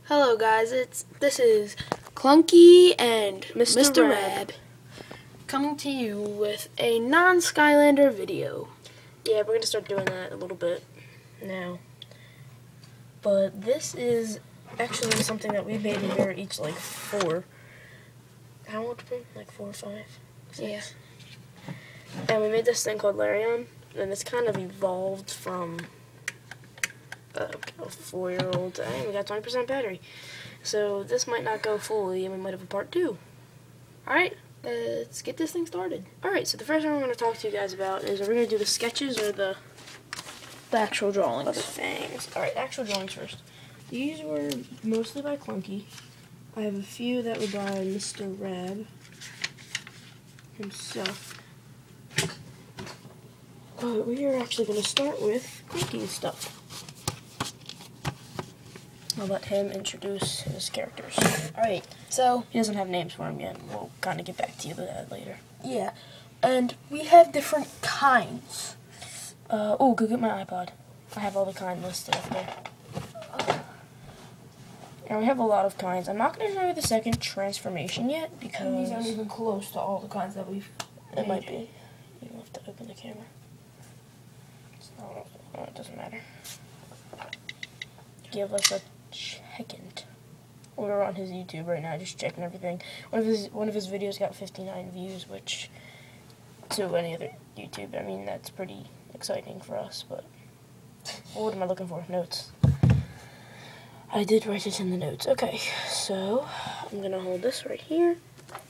Hello guys, this is Clunky and Mr. Rab coming to you with a non-Skylander video. Yeah, we're going to start doing that a little bit now. But this is actually something that we made, and we were each like 4. How old were we? Like 4 or 5? 6? Yeah. And we made this thing called Laryon, and it's kind of evolved from a 4-year-old. Hey, we got 20% battery. So this might not go fully, and we might have a part 2. Alright, let's get this thing started. Alright, so the first thing we're going to talk to you guys about is, are we going to do the sketches or the actual drawings? Other things. Alright, actual drawings first. These were mostly by Clunky. I have a few that were by Mr. Rab himself. But we are actually going to start with Clunky's stuff. I'll let him introduce his characters. Alright, so he doesn't have names for them yet. We'll kind of get back to you with that later. Yeah, and we have different kinds. Oh, go get my iPod. I have all the kind listed up there. And we have a lot of kinds. I'm not going to show you the second transformation yet, because And these aren't even close to all the kinds that we've made. It might be. You have to open the camera. It's not, oh, it doesn't matter. Give us a second. We're on his YouTube right now, just checking everything. One of his videos got 59 views, which to any other YouTube, I mean, that's pretty exciting for us. But what am I looking for? Notes. I did write it in the notes. Okay, so I'm gonna hold this right here,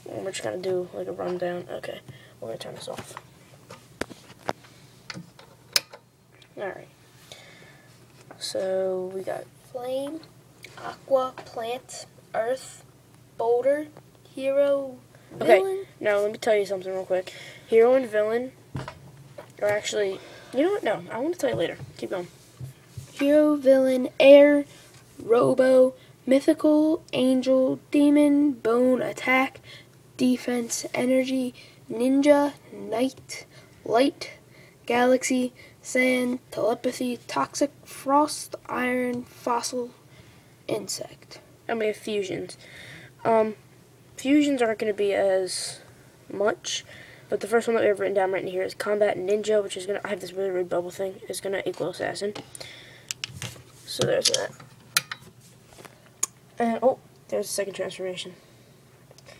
and we're just gonna do like a rundown. Okay, we're gonna turn this off. All right. So we got Flame, Aqua, Plant, Earth, Boulder, Hero, okay. Villain. Now let me tell you something real quick. Hero and villain are actually. You know what? No, I want to tell you later. Keep going. Hero, Villain, Air, Robo, Mythical, Angel, Demon, Bone, Attack, Defense, Energy, Ninja, Night, Light, Galaxy, Sand, Telepathy, Toxic, Frost, Iron, Fossil, Insect. And we have fusions. Fusions aren't going to be as much, but the first one that we have written down right in here is Combat Ninja, which is going to, I have this really weird bubble thing, is going to equal Assassin. So there's that. And, oh, there's the second transformation.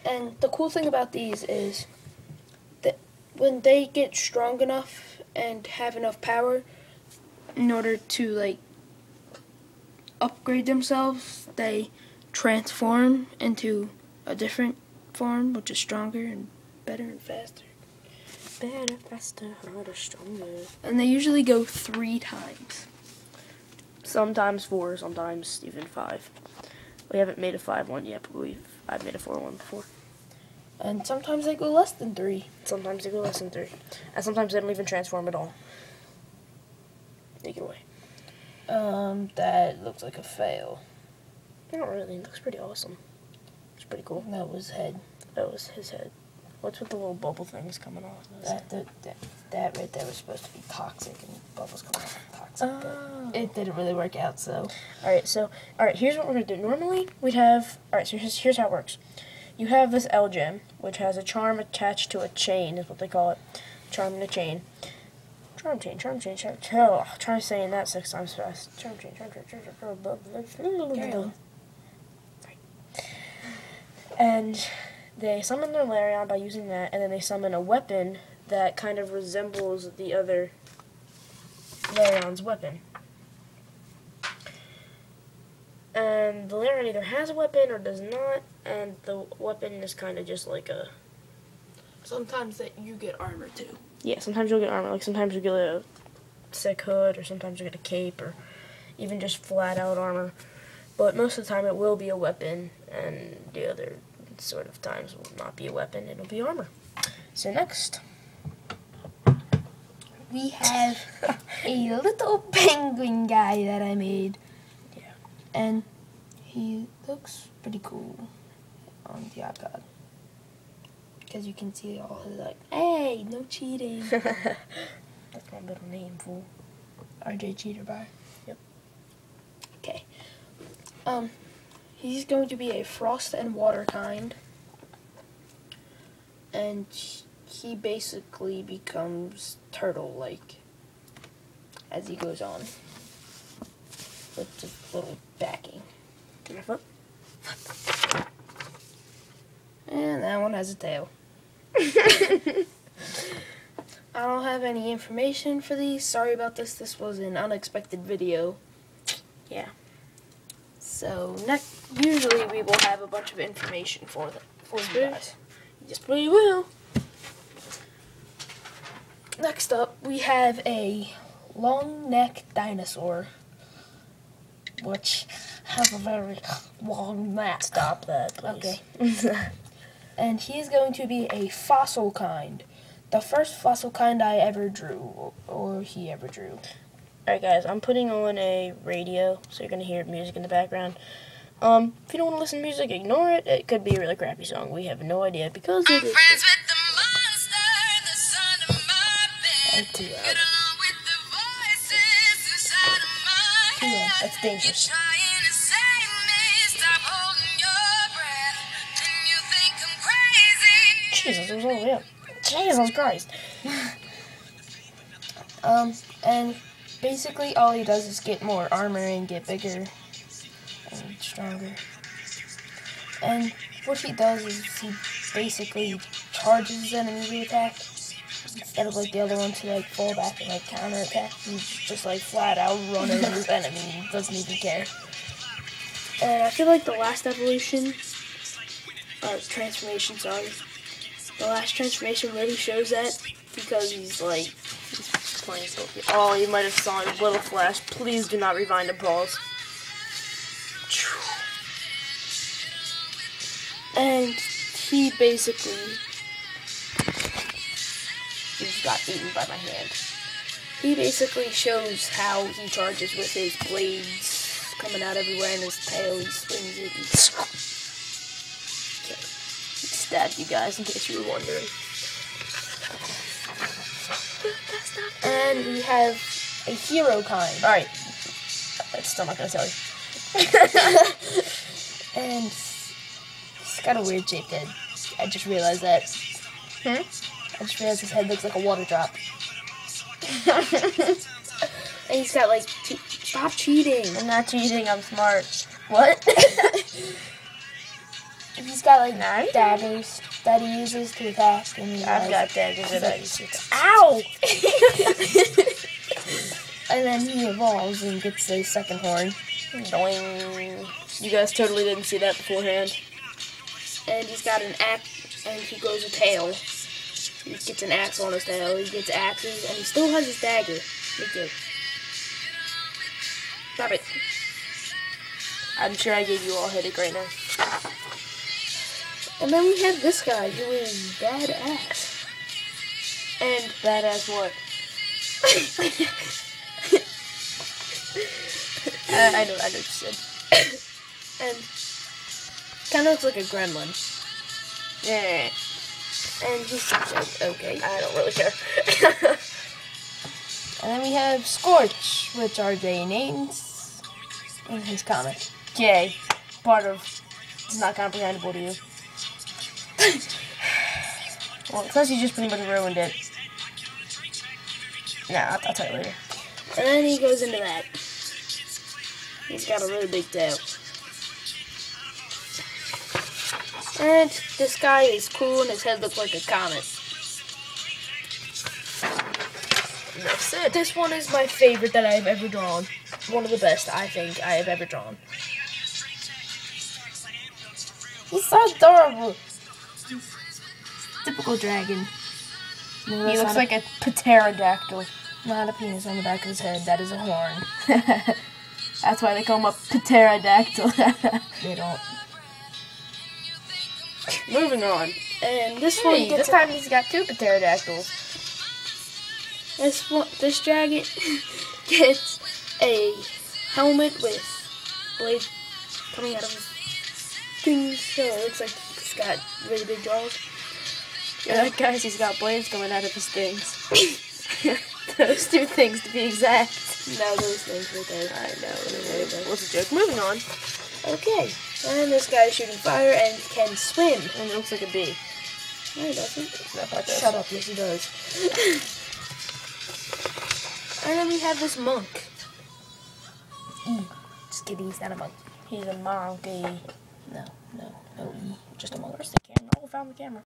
And the cool thing about these is that when they get strong enough and have enough power in order to, like, upgrade themselves, they transform into a different form, which is stronger and better and faster. Better, faster, harder, stronger. And they usually go 3 times. Sometimes 4, sometimes even 5. We haven't made a 5 one yet, but I've made a 4 one before. And sometimes they go less than 3. Sometimes they go less than 3. And sometimes they don't even transform at all. Take it away. That looks like a fail. Not really. It looks pretty awesome. It's pretty cool. That was head. That was his head. What's with the little bubble things coming off? That right there was supposed to be toxic, and bubbles coming off toxic. Oh. But it didn't really work out, so. Alright, here's what we're going to do. Normally, we'd have, alright, so here's how it works. You have this L gem, which has a charm attached to a chain, is what they call it. Charm and a chain. Charm chain, charm chain, charm chain. Oh, try saying that 6 times fast. Charm chain, charm chain, charm chain. Carry on. And they summon their Laryon by using that, and then they summon a weapon that kind of resembles the other Laryon's weapon. And the Laryon either has a weapon or does not, and the weapon is kind of just like a... Sometimes that you get armor too. Yeah, sometimes you'll get armor. Like sometimes you'll get a sick hood, or sometimes you'll get a cape, or even just flat out armor. But most of the time it will be a weapon, and the other sort of times will not be a weapon, it'll be armor. So next, We have a little penguin guy that I made. Yeah. And he looks pretty cool on the iPad. Because you can see all his, like, hey, no cheating. That's my middle name, fool. RJ Cheater Bar. Yep. Okay. He's going to be a frost and water kind. And he basically becomes turtle-like as he goes on. With just little backing. Give me a flip. And that one has a tail. I don't have any information for these. Sorry about this. This was an unexpected video. Yeah. So usually we will have a bunch of information for you guys. Yes, we will. Next up, we have a long neck dinosaur, which has a very long neck. Stop that, please. Okay. And he's going to be a fossil kind. The first fossil kind I ever drew, or he ever drew. Alright guys, I'm putting on a radio, so you're going to hear music in the background. If you don't want to listen to music, ignore it. It could be a really crappy song. We have no idea because it is... Friends with the monster, the son of my bed. Too loud. Get along with the voices inside of my Too loud. head. That's dangerous. You're trying to save me, stop holding your breath. And you think I'm crazy. Jesus, it was all the way up. Jesus Christ. And basically all he does is get more armor and get bigger and stronger. And what he does is he basically charges his enemy to attack instead of like the other one to like fall back and like counter attack. He's just like flat out running his enemy and doesn't even care. And I feel like the last evolution, or transformation, sorry, the last transformation really shows that because he's like Playing so oh, you might have saw a little flash. Please do not rewind and pause. And he basically just got eaten by my hand. He basically shows how he charges with his blades coming out everywhere and his tail. He swings it and Okay. Stabbed you guys in case you were wondering. And we have a hero kind. Alright. That's still not gonna tell you. And he's got a weird shaped head. I just realized that. I just realized his head looks like a water drop. And he's got like stop cheating. I'm not cheating, I'm smart. What? He's got like Nice. daggers that he uses to attack. And I've got daggers that I use. Ow! And then he evolves and gets a second horn. Doing. You guys totally didn't see that beforehand. And he's got an axe, and he grows a tail. He gets an axe on his tail. He gets axes, and he still has his dagger. Look at. Stop it. I'm sure I gave you all a headache right now. And then we have this guy who is badass. And Badass what? I know what you said. and kind of looks like a gremlin. Yeah. And he's okay. I don't really care. And then we have Scorch, which are the names in his comic. Okay. Part of it's not comprehensible to you. Well, plus you just pretty much ruined it. Nah, I'll tell you later. And then he goes into that. He's got a really big tail. And this guy is cool and his head looks like a comet. Enough said. This one is my favorite that I have ever drawn. One of the best I think I have ever drawn. He's so adorable. Typical dragon. No, He looks like a pterodactyl. not a penis on the back of his head. That is a horn. That's why they call him a pterodactyl. They don't. Moving on. And this one Hey, gets this time he's got two pterodactyls. this dragon gets a helmet with blades coming out of his things, so it looks like he's got really big jaws. Yeah, guys, he's got blades coming out of his things. Those two things, to be exact. No, those things right there. I know. What's a joke? Moving on. Okay. And this guy is shooting fire and can swim. And it looks like a bee. No, he doesn't. Shut up, yes he does. And then we have this monk. Just kidding, he's not a monk. He's a monkey. No. Just a monk. Where's the camera? Oh, found the camera.